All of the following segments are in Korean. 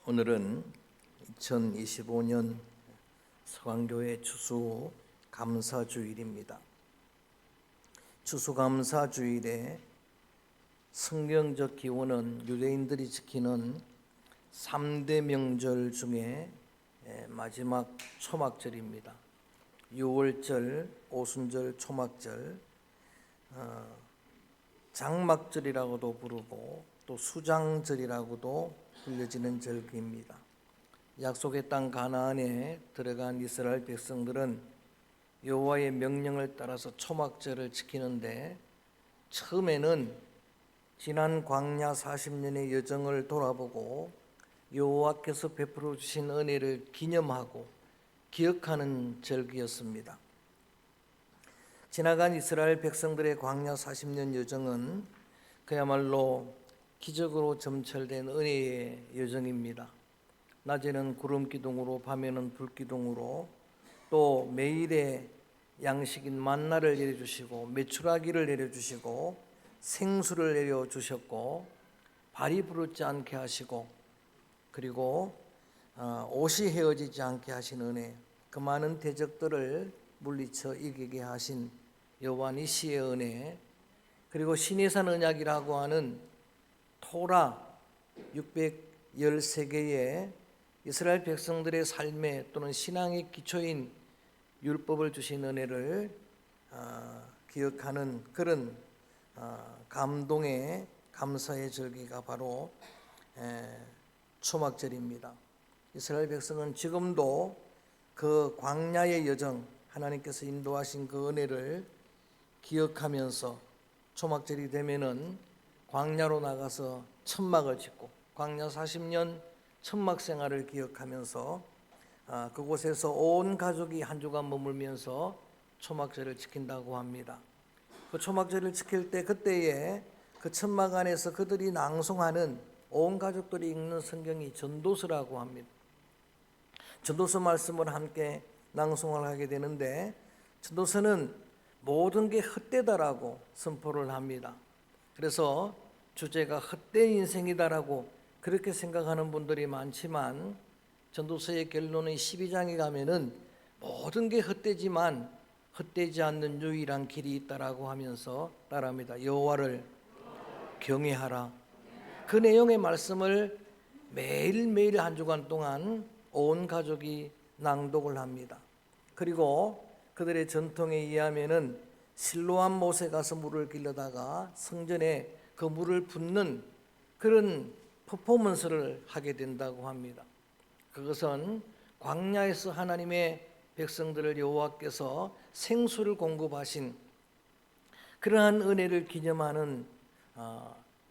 오늘은 2025년 서강교회 추수감사주일입니다. 추수감사주일에 성경적 기원은 유대인들이 지키는 3대 명절 중에 마지막 초막절입니다. 유월절, 오순절, 초막절, 장막절이라고도 부르고 또 수장절이라고도 불려지는 절기입니다. 약속의 땅 가나안에 들어간 이스라엘 백성들은 여호와의 명령을 따라서 초막절을 지키는데 처음에는 지난 광야 40년의 여정을 돌아보고 여호와께서 베풀어 주신 은혜를 기념하고 기억하는 절기였습니다. 지나간 이스라엘 백성들의 광야 40년 여정은 그야말로 기적으로 점철된 은혜의 여정입니다. 낮에는 구름 기둥으로, 밤에는 불 기둥으로, 또 매일의 양식인 만나를 내려주시고 메추라기를 내려주시고 생수를 내려주셨고 발이 부르지 않게 하시고 그리고 옷이 헤어지지 않게 하신 은혜, 그 많은 대적들을 물리쳐 이기게 하신 여호와 니시의 은혜, 그리고 시내산 언약이라고 하는 토라 613개의 이스라엘 백성들의 삶에 또는 신앙의 기초인 율법을 주신 은혜를 기억하는 그런 감동의 감사의 절기가 바로 초막절입니다. 이스라엘 백성은 지금도 그 광야의 여정, 하나님께서 인도하신 그 은혜를 기억하면서 초막절이 되면은 광야로 나가서 천막을 짓고 광야 40년 천막 생활을 기억하면서 그곳에서 온 가족이 한 주간 머물면서 초막절을 지킨다고 합니다. 그 초막절을 지킬 때 그때에 그 천막 안에서 그들이 낭송하는, 온 가족들이 읽는 성경이 전도서라고 합니다. 전도서 말씀을 함께 낭송을 하게 되는데 전도서는 모든 게 헛되다라고 선포를 합니다. 그래서 주제가 헛된 인생이다라고 그렇게 생각하는 분들이 많지만 전도서의 결론은 12장에 가면은 모든 게 헛되지만 헛되지 않는 유일한 길이 있다라고 하면서 따라합니다. 여호와를 경외하라. 그 내용의 말씀을 매일매일 한 주간 동안 온 가족이 낭독을 합니다. 그리고 그들의 전통에 의하면은 실로암 못에 가서 물을 길러다가 성전에 그 물을 붓는 그런 퍼포먼스를 하게 된다고 합니다. 그것은 광야에서 하나님의 백성들을 여호와께서 생수를 공급하신 그러한 은혜를 기념하는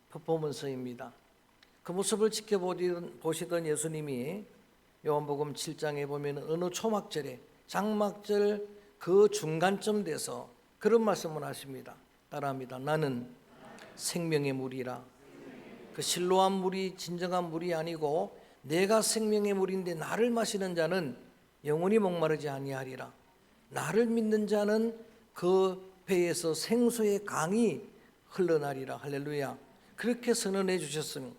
퍼포먼스입니다. 그 모습을 지켜보시던 예수님이 요한복음 7장에 보면 어느 초막절에, 장막절 그 중간쯤 돼서 그런 말씀을 하십니다. 따라합니다. 나는 생명의 물이라. 그 실로암 물이 진정한 물이 아니고 내가 생명의 물인데 나를 마시는 자는 영원히 목마르지 아니하리라. 나를 믿는 자는 그 배에서 생수의 강이 흘러나리라. 할렐루야. 그렇게 선언해 주셨습니다.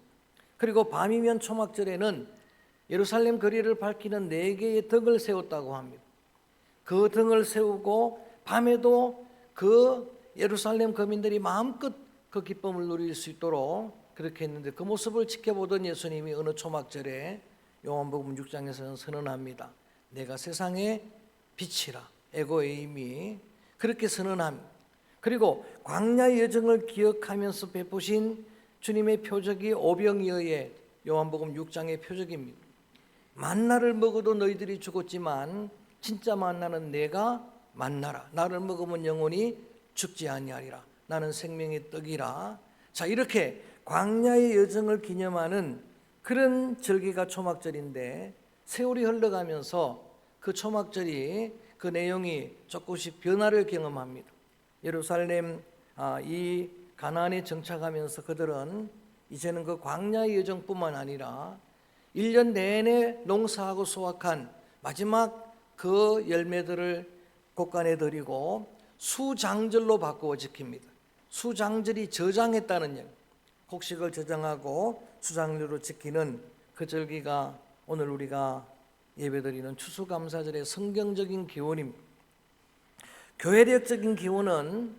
그리고 밤이면 초막절에는 예루살렘 거리를 밝히는 4개의 덕을 세웠다고 합니다. 그 등을 세우고 밤에도 그 예루살렘 거민들이 마음껏 그 기쁨을 누릴 수 있도록 그렇게 했는데 그 모습을 지켜보던 예수님이 어느 초막절에 요한복음 6장에서는 선언합니다. 내가 세상의 빛이라. 에고에임이 그렇게 선언합니다. 그리고 광야의 여정을 기억하면서 베푸신 주님의 표적이 오병이어의 요한복음 6장의 표적입니다. 만나를 먹어도 너희들이 죽었지만 진짜 만나는 내가 만나라. 나를 먹으면 영원히 죽지 아니하리라. 나는 생명의 떡이라. 자, 이렇게 광야의 여정을 기념하는 그런 절기가 초막절인데 세월이 흘러가면서 그 초막절이 그 내용이 조금씩 변화를 경험합니다. 예루살렘 이 가나안에 정착하면서 그들은 이제는 그 광야의 여정뿐만 아니라 1년 내내 농사하고 수확한 마지막 그 열매들을 곳간에 드리고 수장절로 바꾸어 지킵니다. 수장절이 저장했다는 일, 곡식을 저장하고 수장료로 지키는 그 절기가 오늘 우리가 예배드리는 추수감사절의 성경적인 기원입니다. 교회력적인 기원은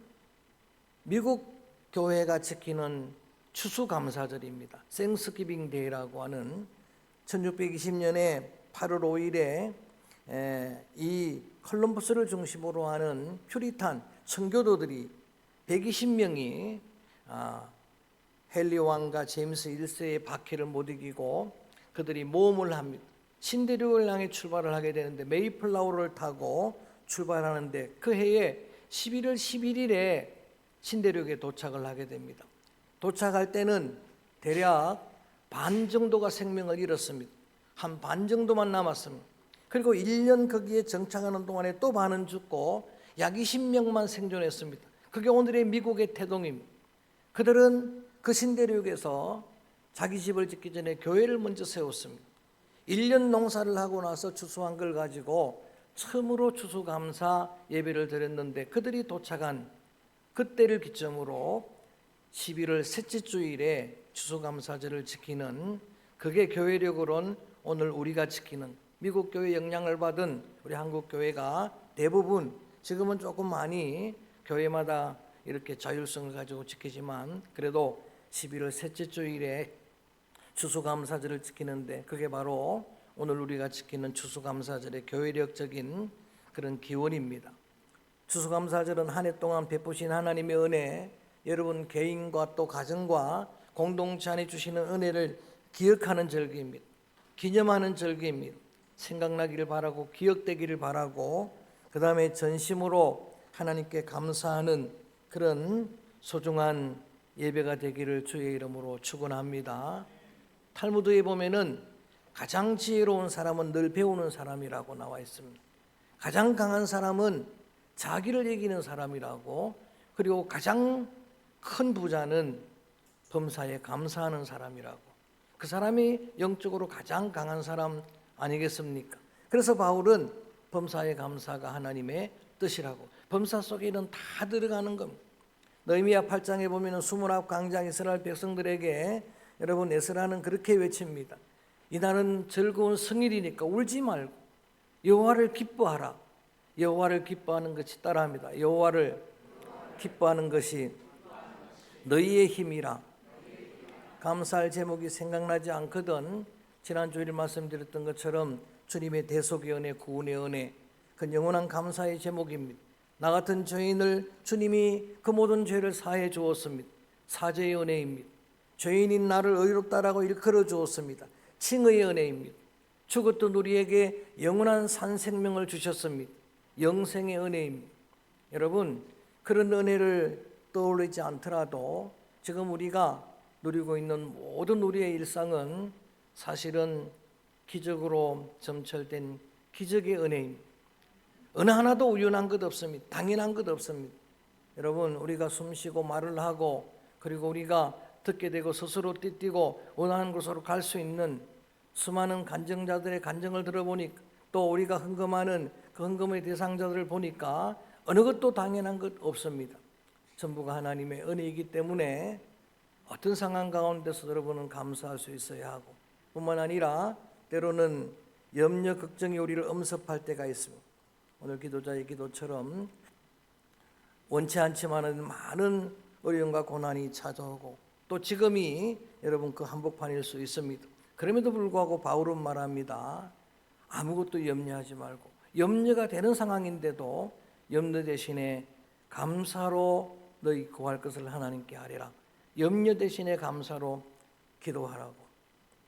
미국 교회가 지키는 추수감사절입니다. 생스기빙 데이라고 하는 1620년에 8월 5일에 이 컬럼버스를 중심으로 하는 퓨리탄 청교도들이 120명이 헨리 왕과 제임스 1세의 박해를 못 이기고 그들이 모험을 합니다. 신대륙을 향해 출발을 하게 되는데 메이플라워를 타고 출발하는데 그 해에 11월 11일에 신대륙에 도착을 하게 됩니다. 도착할 때는 대략 반 정도가 생명을 잃었습니다. 한 반 정도만 남았습니다. 그리고 1년 거기에 정착하는 동안에 또 반은 죽고 약 20명만 생존했습니다. 그게 오늘의 미국의 태동입니다. 그들은 그 신대륙에서 자기 집을 짓기 전에 교회를 먼저 세웠습니다. 1년 농사를 하고 나서 추수한 걸 가지고 처음으로 추수감사 예배를 드렸는데 그들이 도착한 그때를 기점으로 11월 셋째 주일에 추수감사절을 지키는 그게 교회력으로는 오늘 우리가 지키는 미국 교회 영향을 받은 우리 한국 교회가 대부분 지금은 조금 많이 교회마다 이렇게 자율성을 가지고 지키지만 그래도 11월 셋째 주일에 추수감사절을 지키는데 그게 바로 오늘 우리가 지키는 추수감사절의 교회력적인 그런 기원입니다. 추수감사절은 한 해 동안 베푸신 하나님의 은혜, 여러분 개인과 또 가정과 공동체 안에 주시는 은혜를 기억하는 절기입니다. 기념하는 절기입니다. 생각나기를 바라고 기억되기를 바라고 그 다음에 전심으로 하나님께 감사하는 그런 소중한 예배가 되기를 주의 이름으로 축원합니다. 탈무드에 보면은 가장 지혜로운 사람은 늘 배우는 사람이라고 나와 있습니다. 가장 강한 사람은 자기를 이기는 사람이라고, 그리고 가장 큰 부자는 범사에 감사하는 사람이라고. 그 사람이 영적으로 가장 강한 사람 아니겠습니까? 그래서 바울은 범사의 감사가 하나님의 뜻이라고. 범사 속에는 다 들어가는 겁니다. 느헤미야 8장에 보면 수문앞 광장 이스라엘 백성들에게 여러분 에스라는 그렇게 외칩니다. 이날은 즐거운 성일이니까 울지 말고 여호와를 기뻐하라. 여호와를 기뻐하는 것이 따라합니다. 여호와를 기뻐하는 것이 너희의 힘이라. 감사할 제목이 생각나지 않거든 지난 주일 말씀드렸던 것처럼 주님의 대속의 은혜, 구원의 은혜, 그 영원한 감사의 제목입니다. 나 같은 죄인을 주님이 그 모든 죄를 사해 주었습니다. 사죄의 은혜입니다. 죄인인 나를 의롭다라고 일컬어 주었습니다. 칭의의 은혜입니다. 죽었던 우리에게 영원한 산 생명을 주셨습니다. 영생의 은혜입니다. 여러분, 그런 은혜를 떠올리지 않더라도 지금 우리가 누리고 있는 모든 우리의 일상은 사실은 기적으로 점철된 기적의 은혜입니다. 어느 하나도 우연한 것 없습니다. 당연한 것 없습니다. 여러분, 우리가 숨쉬고 말을 하고 그리고 우리가 듣게 되고 스스로 띠뛰고 원하는 곳으로 갈 수 있는 수많은 간증자들의 간증을 들어보니 또 우리가 헌금하는 그 헌금의 대상자들을 보니까 어느 것도 당연한 것 없습니다. 전부가 하나님의 은혜이기 때문에 어떤 상황 가운데서 여러분은 감사할 수 있어야 하고, 뿐만 아니라 때로는 염려, 걱정이 우리를 엄습할 때가 있습니다. 오늘 기도자의 기도처럼 원치 않지만은 많은 어려움과 고난이 찾아오고 또 지금이 여러분 그 한복판일 수 있습니다. 그럼에도 불구하고 바울은 말합니다. 아무것도 염려하지 말고, 염려가 되는 상황인데도 염려 대신에 감사로 너희 구할 것을 하나님께 하리라. 염려 대신에 감사로 기도하라고.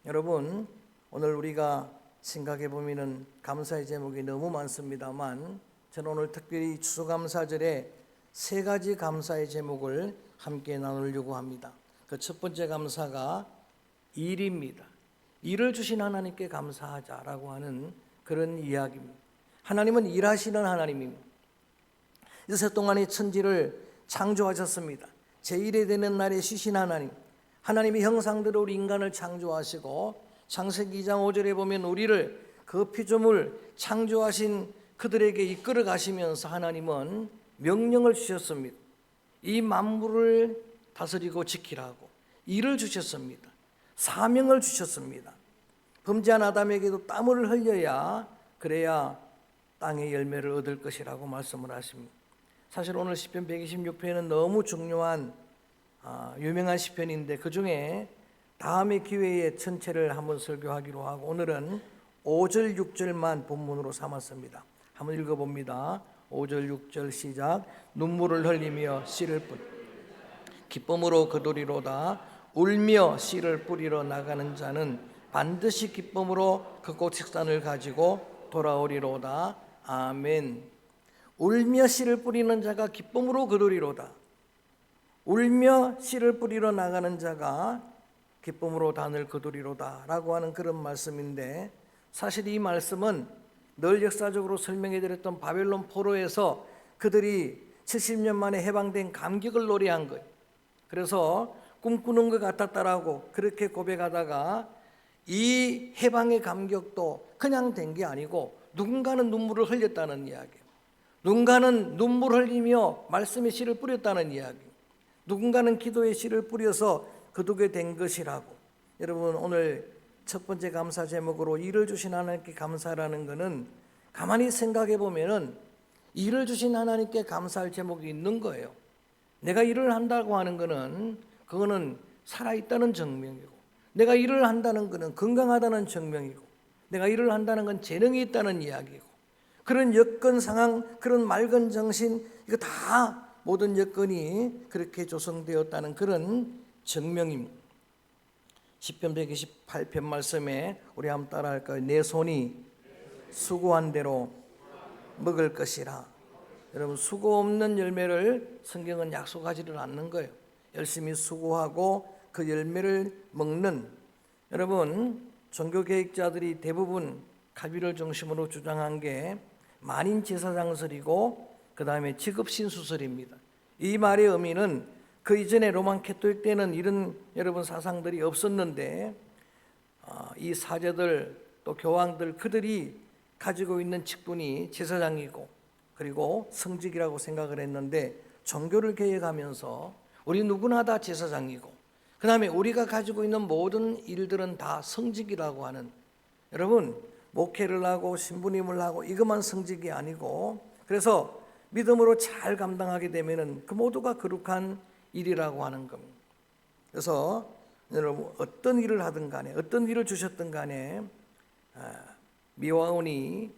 여러분, 오늘 우리가 생각해 보면은 감사의 제목이 너무 많습니다만 저는 오늘 특별히 추수감사절에 세 가지 감사의 제목을 함께 나누려고 합니다. 그 첫 번째 감사가 일입니다. 일을 주신 하나님께 감사하자라고 하는 그런 이야기입니다. 하나님은 일하시는 하나님입니다. 이세 동안의 천지를 창조하셨습니다. 제1회 되는 날에 쉬신 하나님, 하나님의 형상대로 우리 인간을 창조하시고 창세기 2장 5절에 보면 우리를 그 피조물 창조하신 그들에게 이끌어 가시면서 하나님은 명령을 주셨습니다. 이 만물을 다스리고 지키라고 일을 주셨습니다. 사명을 주셨습니다. 범죄한 아담에게도 땀을 흘려야 그래야 땅의 열매를 얻을 것이라고 말씀을 하십니다. 사실 오늘 시편 126편은 너무 중요한 유명한 시편인데 그 중에 다음의 기회에 전체를 한번 설교하기로 하고 오늘은 5절 6절만 본문으로 삼았습니다. 한번 읽어봅니다. 5절 6절 시작. 눈물을 흘리며 씨를 뿌리 기쁨으로 거두리로다. 울며 씨를 뿌리러 나가는 자는 반드시 기쁨으로 그곳 식산을 가지고 돌아오리로다. 아멘. 울며 씨를 뿌리는 자가 기쁨으로 거두리로다. 울며 씨를 뿌리러 나가는 자가 기쁨으로 단을 거두리로다 라고 하는 그런 말씀인데, 사실 이 말씀은 늘 역사적으로 설명해 드렸던 바벨론 포로에서 그들이 70년 만에 해방된 감격을 노래한 거예요. 그래서 꿈꾸는 것 같았다라고 그렇게 고백하다가 이 해방의 감격도 그냥 된 게 아니고 누군가는 눈물을 흘렸다는 이야기예요. 누군가는 눈물 흘리며 말씀의 씨를 뿌렸다는 이야기예요. 누군가는 기도의 씨를 뿌려서 거두게 된 것이라고. 여러분, 오늘 첫 번째 감사 제목으로 일을 주신 하나님께 감사라는 것은 가만히 생각해 보면은 일을 주신 하나님께 감사할 제목이 있는 거예요. 내가 일을 한다고 하는 것은 그거는 살아있다는 증명이고, 내가 일을 한다는 것은 건강하다는 증명이고, 내가 일을 한다는 건 재능이 있다는 이야기고, 그런 여건 상황, 그런 맑은 정신, 이거 다 모든 여건이 그렇게 조성되었다는 그런 증명입니다. 시편 128편 말씀에 우리 한번 따라할까요? 내 손이 수고한 대로 먹을 것이라. 여러분, 수고 없는 열매를 성경은 약속하지를 않는 거예요. 열심히 수고하고 그 열매를 먹는, 여러분, 종교개혁자들이 대부분 가비를 중심으로 주장한 게 만인 제사장설이고 그 다음에 직업신수설입니다. 이 말의 의미는 그 이전에 로만 캐톨릭 때는 이런 여러분 사상들이 없었는데 이 사제들 또 교황들 그들이 가지고 있는 직분이 제사장이고 그리고 성직이라고 생각을 했는데, 종교를 개혁하면서 우리 누구나 다 제사장이고 그 다음에 우리가 가지고 있는 모든 일들은 다 성직이라고 하는, 여러분 목회를 하고 신부님을 하고 이것만 성직이 아니고, 그래서 믿음으로 잘 감당하게 되면은 그 모두가 거룩한 일이라고 하는 겁니다. 그래서 여러분 어떤 일을 하든 간에 어떤 일을 주셨든 간에 미화원이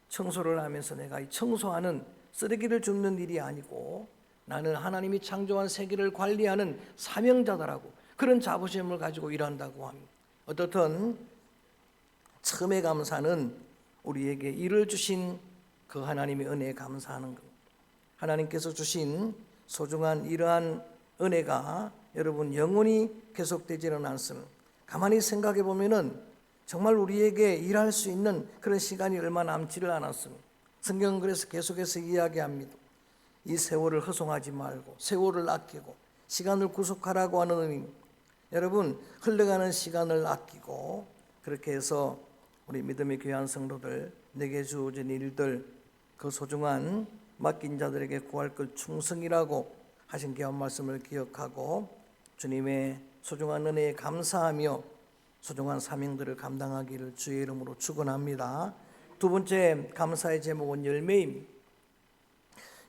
청소를 하면서 내가 이 청소하는 쓰레기를 줍는 일이 아니고 나는 하나님이 창조한 세계를 관리하는 사명자다라고 그런 자부심을 가지고 일한다고 합니다. 어떻든 처음의 감사는 우리에게 일을 주신 그 하나님의 은혜에 감사하는 겁니다. 하나님께서 주신 소중한 이러한 은혜가 여러분 영원히 계속되지는 않습니다. 가만히 생각해 보면은 정말 우리에게 일할 수 있는 그런 시간이 얼마 남지를 않았습니다. 성경은 그래서 계속해서 이야기합니다. 이 세월을 허송하지 말고 세월을 아끼고 시간을 구속하라고 하는 의미. 여러분, 흘러가는 시간을 아끼고 그렇게 해서 우리 믿음의 귀한 성도들, 내게 주어진 일들, 그 소중한 맡긴 자들에게 구할 것 충성이라고 하신 귀한 말씀을 기억하고 주님의 소중한 은혜에 감사하며 소중한 사명들을 감당하기를 주의 이름으로 축원합니다. 두 번째 감사의 제목은 열매입니다.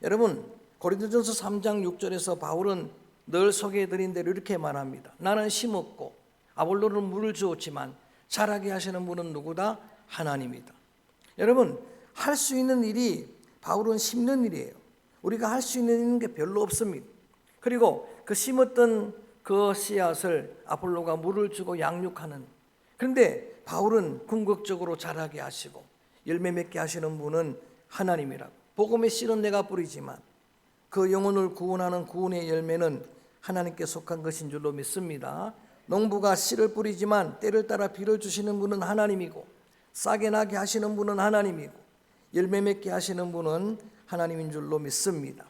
여러분, 고린도전서 3장 6절에서 바울은 늘 소개해드린 대로 이렇게 말합니다. 나는 심었고 아볼로는 물을 주었지만 자라게 하시는 분은 누구다? 하나님이다. 여러분, 할 수 있는 일이 바울은 심는 일이에요. 우리가 할 수 있는 게 별로 없습니다. 그리고 그 심었던 그 씨앗을 아볼로가 물을 주고 양육하는, 그런데 바울은 궁극적으로 자라게 하시고 열매 맺게 하시는 분은 하나님이라고. 복음의 씨는 내가 뿌리지만 그 영혼을 구원하는 구원의 열매는 하나님께 속한 것인 줄로 믿습니다. 농부가 씨를 뿌리지만 때를 따라 비를 주시는 분은 하나님이고 싹이 나게 하시는 분은 하나님이고 열매 맺게 하시는 분은 하나님인 줄로 믿습니다.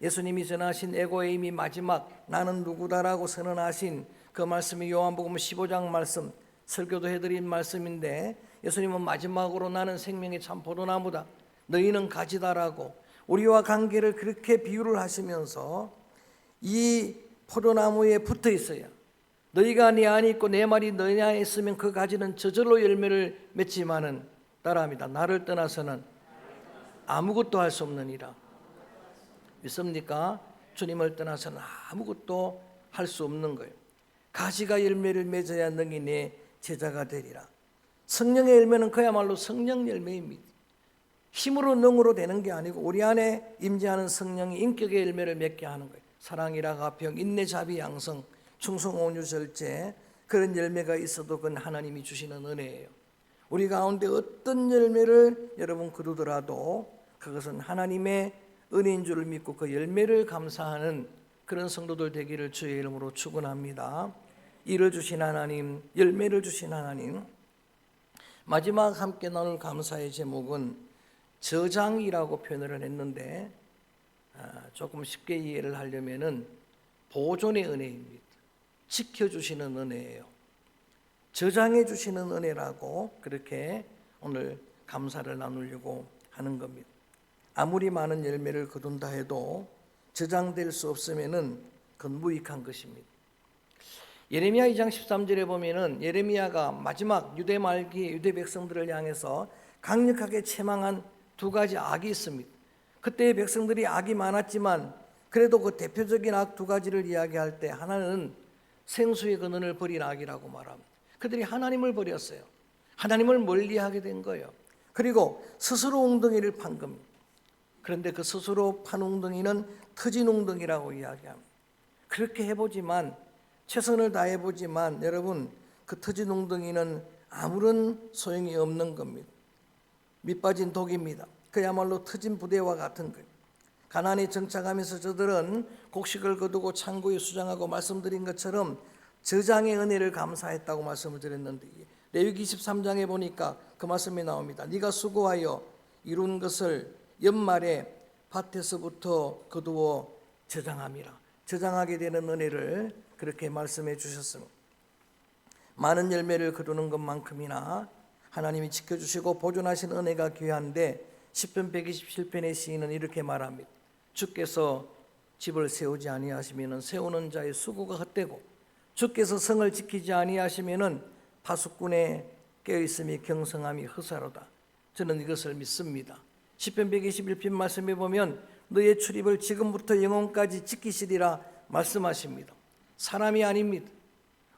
예수님이 전하신 에고의 힘이 마지막 나는 누구다라고 선언하신 그 말씀이 요한복음 15장 말씀, 설교도 해드린 말씀인데, 예수님은 마지막으로 나는 생명의 참 포도나무다, 너희는 가지다라고 우리와 관계를 그렇게 비유를 하시면서 이 포도나무에 붙어 있어야 너희가 내 안에 있고 내 말이 너희 안에 있으면 그 가지는 저절로 열매를 맺지만은, 따라합니다, 나를 떠나서는 아무것도 할 수 없느니라. 믿습니까? 주님을 떠나서는 아무것도 할 수 없는 거예요. 가지가 열매를 맺어야 너희 내 제자가 되리라. 성령의 열매는 그야말로 성령 열매입니다. 힘으로 능으로 되는 게 아니고 우리 안에 임재하는 성령이 인격의 열매를 맺게 하는 거예요. 사랑이라 화평 인내 자비 양성 충성 온유 절제, 그런 열매가 있어도 그건 하나님이 주시는 은혜예요. 우리 가운데 어떤 열매를 여러분 거두더라도 그것은 하나님의 은혜인 줄을 믿고 그 열매를 감사하는 그런 성도들 되기를 주의 이름으로 축원합니다. 일을 주신 하나님, 열매를 주신 하나님. 마지막 함께 나눌 감사의 제목은 저장이라고 표현을 했는데, 조금 쉽게 이해를 하려면은 보존의 은혜입니다. 지켜주시는 은혜예요. 저장해 주시는 은혜라고 그렇게 오늘 감사를 나누려고 하는 겁니다. 아무리 많은 열매를 거둔다 해도 저장될 수 없으면은 그건 무익한 것입니다. 예레미야 2장 13절에 보면은 예레미야가 마지막 유대 말기 유대 백성들을 향해서 강력하게 책망한 두 가지 악이 있습니다. 그때의 백성들이 악이 많았지만 그래도 그 대표적인 악 두 가지를 이야기할 때, 하나는 생수의 근원을 버린 악이라고 말합니다. 그들이 하나님을 버렸어요. 하나님을 멀리하게 된 거예요. 그리고 스스로 웅덩이를 판 겁니다. 그런데 그 스스로 판 웅덩이는 터진 웅덩이라고 이야기합니다. 그렇게 해보지만, 최선을 다해보지만 여러분, 그 터진 웅덩이는 아무런 소용이 없는 겁니다. 밑빠진 독입니다. 그야말로 터진 부대와 같은 거예요. 가나안에 정착하면서 저들은 곡식을 거두고 창고에 수장하고 말씀드린 것처럼 저장의 은혜를 감사했다고 말씀을 드렸는데, 레위기 23장에 보니까 그 말씀이 나옵니다. 네가 수고하여 이룬 것을 연말에 밭에서부터 거두어 저장함이라. 저장하게 되는 은혜를 그렇게 말씀해 주셨습니다. 많은 열매를 거두는 것만큼이나 하나님이 지켜주시고 보존하신 은혜가 귀한데, 시편 127편의 시인은 이렇게 말합니다. 주께서 집을 세우지 아니하시면 세우는 자의 수고가 헛되고, 주께서 성을 지키지 아니하시면 파수꾼의 깨어있음이 경성함이 허사로다. 저는 이것을 믿습니다. 시편 121편 말씀에 보면 너의 출입을 지금부터 영원까지 지키시리라 말씀하십니다. 사람이 아닙니다.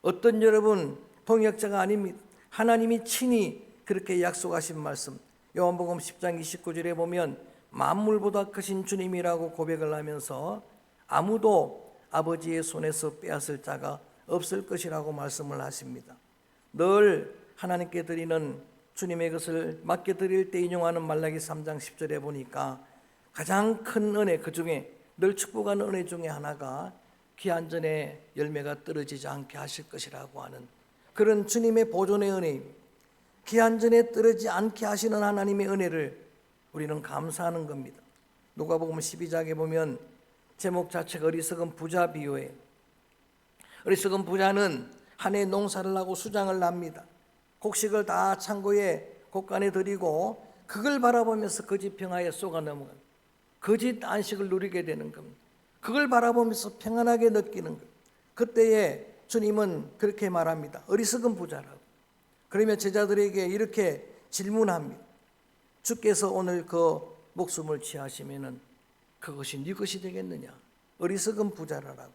어떤 여러분 동역자가 아닙니다. 하나님이 친히 그렇게 약속하신 말씀, 요한복음 10장 29절에 보면 만물보다 크신 주님이라고 고백을 하면서 아무도 아버지의 손에서 빼앗을 자가 없을 것이라고 말씀을 하십니다. 늘 하나님께 드리는 주님의 것을 맡겨 드릴 때 인용하는 말라기 3장 10절에 보니까 가장 큰 은혜, 그 중에 늘 축복하는 은혜 중에 하나가 기한 전에 열매가 떨어지지 않게 하실 것이라고 하는 그런 주님의 보존의 은혜입니다. 기한 전에 떨어지지 않게 하시는 하나님의 은혜를 우리는 감사하는 겁니다. 누가복음 12장에 보면 제목 자체가 어리석은 부자 비유예요. 어리석은 부자는 한 해 농사를 하고 수장을 합니다. 곡식을 다 창고에 곳간에 들이고 그걸 바라보면서 거짓 평화에 쏘가 넘어가요. 거짓 안식을 누리게 되는 겁니다. 그걸 바라보면서 평안하게 느끼는 거예요. 그때에 주님은 그렇게 말합니다. 어리석은 부자라고. 그러면 제자들에게 이렇게 질문합니다. 주께서 오늘 그 목숨을 취하시면은 그것이 네 것이 되겠느냐? 어리석은 부자라라고.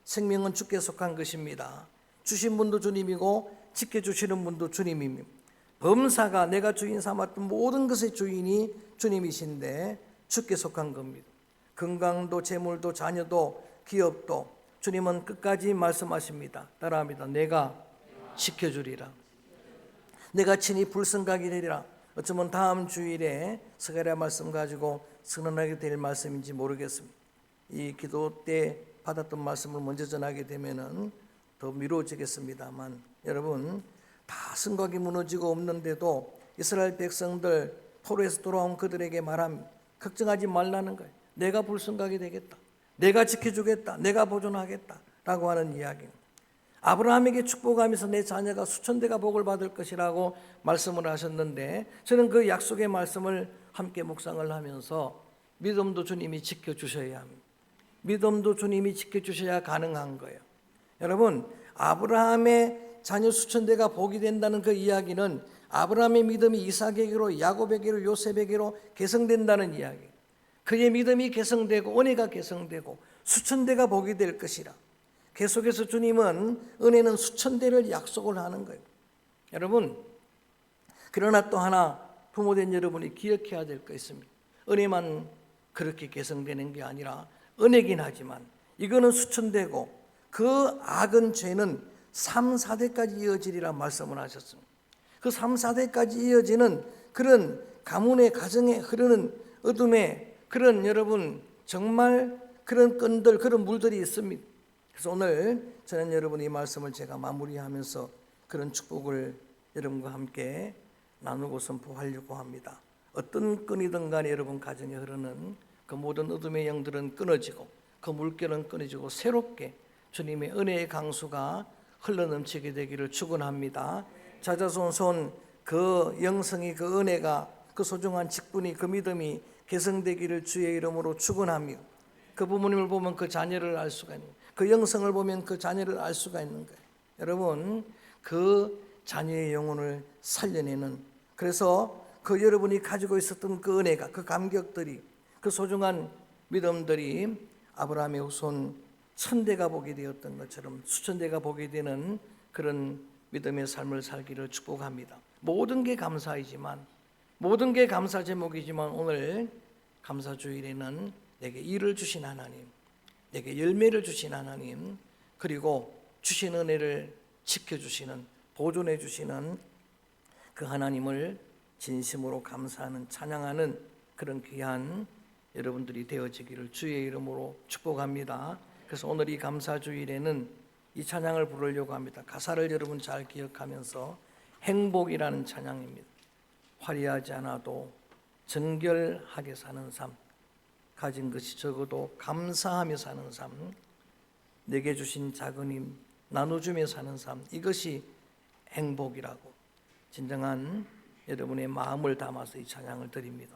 생명은 주께 속한 것입니다. 주신 분도 주님이고 지켜주시는 분도 주님입니다. 범사가 내가 주인 삼았던 모든 것의 주인이 주님이신데 주께 속한 겁니다. 건강도 재물도 자녀도 기업도 주님은 끝까지 말씀하십니다. 따라합니다. 내가 지켜주리라. 내가 친히 불성각이 되리라. 어쩌면 다음 주일에 스가랴 말씀 가지고 선언하게 될 말씀인지 모르겠습니다. 이 기도 때 받았던 말씀을 먼저 전하게 되면은 더 미뤄지겠습니다만, 여러분 다 성곽이 무너지고 없는데도 이스라엘 백성들 포로에서 돌아온 그들에게 말합니다. 걱정하지 말라는 거예요. 내가 불성각이 되겠다. 내가 지켜주겠다. 내가 보존하겠다. 라고 하는 이야기입니다. 아브라함에게 축복하면서 내 자녀가 수천 대가 복을 받을 것이라고 말씀을 하셨는데, 저는 그 약속의 말씀을 함께 묵상을 하면서 믿음도 주님이 지켜주셔야 합니다. 믿음도 주님이 지켜주셔야 가능한 거예요. 여러분, 아브라함의 자녀 수천대가 복이 된다는 그 이야기는 아브라함의 믿음이 이삭에게로, 야곱에게로, 요셉에게로 개성된다는 이야기. 그의 믿음이 개성되고 은혜가 개성되고 수천대가 복이 될 것이라. 계속해서 주님은 은혜는 수천대를 약속을 하는 거예요. 여러분, 그러나 또 하나 부모된 여러분이 기억해야 될 거 있습니다. 은혜만 그렇게 개성되는 게 아니라 은혜긴 하지만 이거는 수천대고 그 악은 죄는 3, 4대까지 이어지리라 말씀을 하셨습니다. 그 3, 4대까지 이어지는 그런 가문의 가정에 흐르는 어둠의 그런 여러분 정말 그런 끈들 그런 물들이 있습니다. 그래서 오늘 저는 여러분 이 말씀을 제가 마무리하면서 그런 축복을 여러분과 함께 나누고 선포하려고 합니다. 어떤 끈이든 간에 여러분 가정에 흐르는 그 모든 어둠의 영들은 끊어지고 그 물결은 끊어지고 새롭게 주님의 은혜의 강수가 흘러넘치게 되기를 축원합니다. 자자손손 그 영성이 그 은혜가 그 소중한 직분이 그 믿음이 개성되기를 주의 이름으로 축원하며 그 부모님을 보면 그 자녀를 알 수가 있는 그 영성을 보면 그 자녀를 알 수가 있는 거예요. 여러분 그 자녀의 영혼을 살려내는 그래서 그 여러분이 가지고 있었던 그 은혜가 그 감격들이 그 소중한 믿음들이 아브라함의 후손 천대가 보게 되었던 것처럼 수천대가 보게 되는 그런 믿음의 삶을 살기를 축복합니다. 모든 게 감사이지만 모든 게 감사 제목이지만 오늘 감사주일에는 내게 일을 주신 하나님, 내게 열매를 주신 하나님, 그리고 주신 은혜를 지켜주시는 보존해 주시는 그 하나님을 진심으로 감사하는 찬양하는 그런 귀한 여러분들이 되어지기를 주의 이름으로 축복합니다. 그래서 오늘 이 감사주일에는 이 찬양을 부르려고 합니다. 가사를 여러분 잘 기억하면서 행복이라는 찬양입니다. 화려하지 않아도 정결하게 사는 삶, 가진 것이 적어도 감사하며 사는 삶, 내게 주신 작은 힘 나눠주며 사는 삶, 이것이 행복이라고 진정한 여러분의 마음을 담아서 이 찬양을 드립니다.